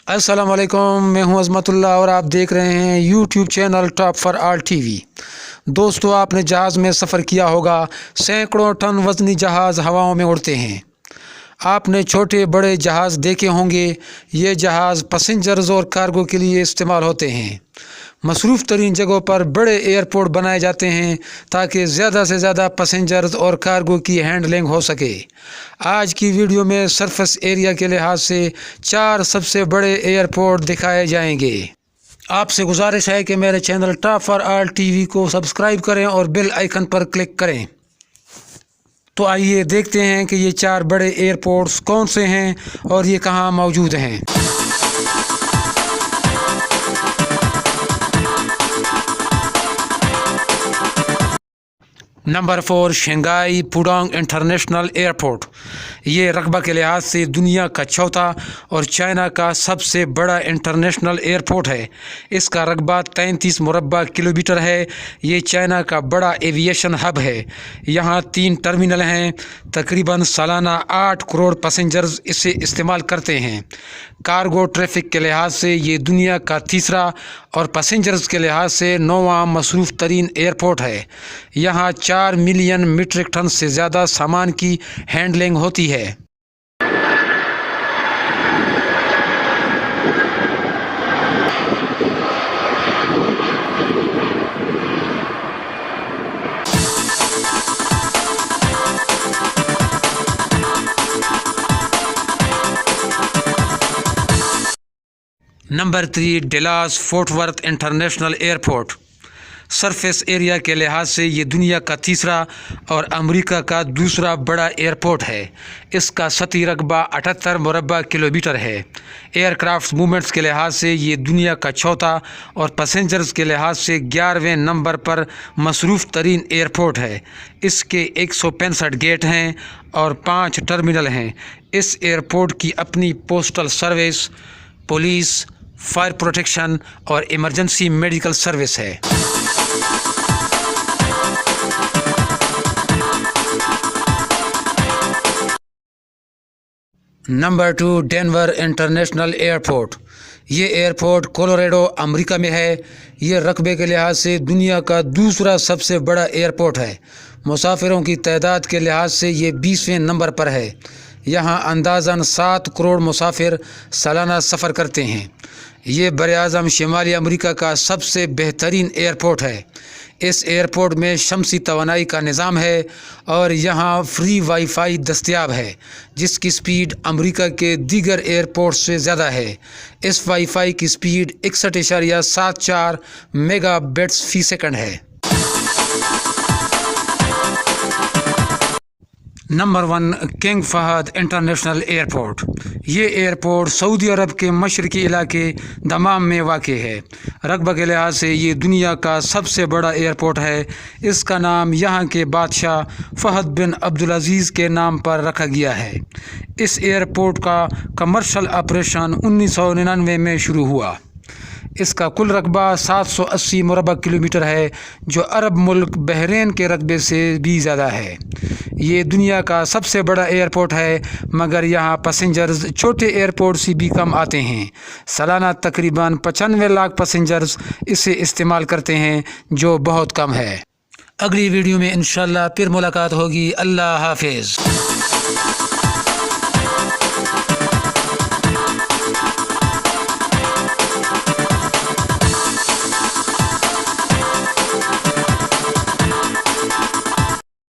अस्सलाम वालेकुम, मैं हूं अज़मतुल्लाह और आप देख रहे हैं YouTube channel top for all TV. दोस्तों, आपने जहाज़ में सफ़र किया होगा। सैकड़ों टन वज़नी जहाज़ हवाओं में उड़ते हैं। आपने छोटे बड़े जहाज़ देखे होंगे। ये जहाज़ पैसेंजर्स और कार्गो के लिए इस्तेमाल होते हैं। मसरूफ़ तरीन जगहों पर बड़े एयरपोर्ट बनाए जाते हैं ताकि ज़्यादा से ज़्यादा पैसेंजर्स और कार्गो की हैंडलिंग हो सके। आज की वीडियो में सरफेस एरिया के लिहाज से 4 सबसे बड़े एयरपोर्ट दिखाए जाएंगे। आपसे गुजारिश है कि मेरे channel top for all TV को सब्सक्राइब करें और बेल आइकन पर क्लिक करें। तो आइए देखते हैं कि ये 4 बड़े एयरपोर्ट्स कौन से हैं और ये कहाँ मौजूद हैं। Number 4, Shanghai Pudong international airport. ये रकबा के लिहाज से दुनिया का चौथा और चाइना का सबसे बड़ा इंटरनेशनल एयरपोर्ट है। इसका रकबा 33 मुरबा किलोमीटर है। ये चाइना का बड़ा एविएशन हब है। यहाँ 3 टर्मिनल हैं। तकरीबन सालाना 8 करोड़ पैसेंजर्स इसे इस्तेमाल करते हैं। कार्गो ट्रैफिक के लिहाज से ये दुनिया का तीसरा और पैसेंजर्स के लिहाज से 9वां मसरूफ़ तरीन एयरपोर्ट है। यहाँ 4 मिलियन मीट्रिक टन से ज़्यादा सामान की हैंडलिंग होती है। Number 3, Dallas fort worth international airport. Surface area के लिहाज से ये दुनिया का तीसरा और अमेरिका का दूसरा बड़ा एयरपोर्ट है। इसका सतही रकबा 78 मुरबा किलोमीटर है। एयरक्राफ्ट मूवमेंट्स के लिहाज से ये दुनिया का चौथा और पैसेंजर्स के लिहाज से 11वें नंबर पर मसरूफ़ तरीन एयरपोर्ट है। इसके 165 गेट हैं और 5 टर्मिनल हैं। इस एयरपोर्ट की अपनी postal service, police, fire protection और इमरजेंसी मेडिकल सर्विस है। Number 2, Denver international airport. ये एयरपोर्ट कोलोराडो अमेरिका में है। ये रकबे के लिहाज से दुनिया का दूसरा सबसे बड़ा एयरपोर्ट है। मुसाफिरों की तादाद के लिहाज से ये 20वें नंबर पर है। यहाँ अंदाज़न 7 करोड़ मुसाफिर सालाना सफ़र करते हैं। ये बरआज़म शुमाली अमेरिका का सबसे बेहतरीन एयरपोर्ट है। इस एयरपोर्ट में शमसी तवानाई का निज़ाम है और यहाँ फ्री वाईफाई दस्तयाब है, जिसकी स्पीड अमेरिका के दीगर एयरपोर्ट से ज़्यादा है। इस वाईफाई की स्पीड 61.74 मेगाबिट्स फ़ी सेकंड है। Number 1, King Fahd international airport. ये एयरपोर्ट सऊदी अरब के मशरकी इलाके दमाम में वाक़ है। रकबा के लिहाज से ये दुनिया का सबसे बड़ा एयरपोर्ट है। इसका नाम यहाँ के बादशाह फ़हद बिन अब्दुल अज़ीज़ के नाम पर रखा गया है। इस एयरपोर्ट का कमर्शल ऑपरेशन 1999 में शुरू हुआ। इसका कुल रकबा 780 मुरबा किलोमीटर है, जो अरब मुल्क बहरीन के रकबे से भी ज़्यादा है। ये दुनिया का सबसे बड़ा एयरपोर्ट है, मगर यहाँ पैसेंजर्स छोटे एयरपोर्ट से भी कम आते हैं। सालाना तकरीबन 95 लाख पैसेंजर्स इसे इस्तेमाल करते हैं, जो बहुत कम है। अगली वीडियो में इंशाल्लाह फिर मुलाकात होगी। अल्लाह हाफिज़।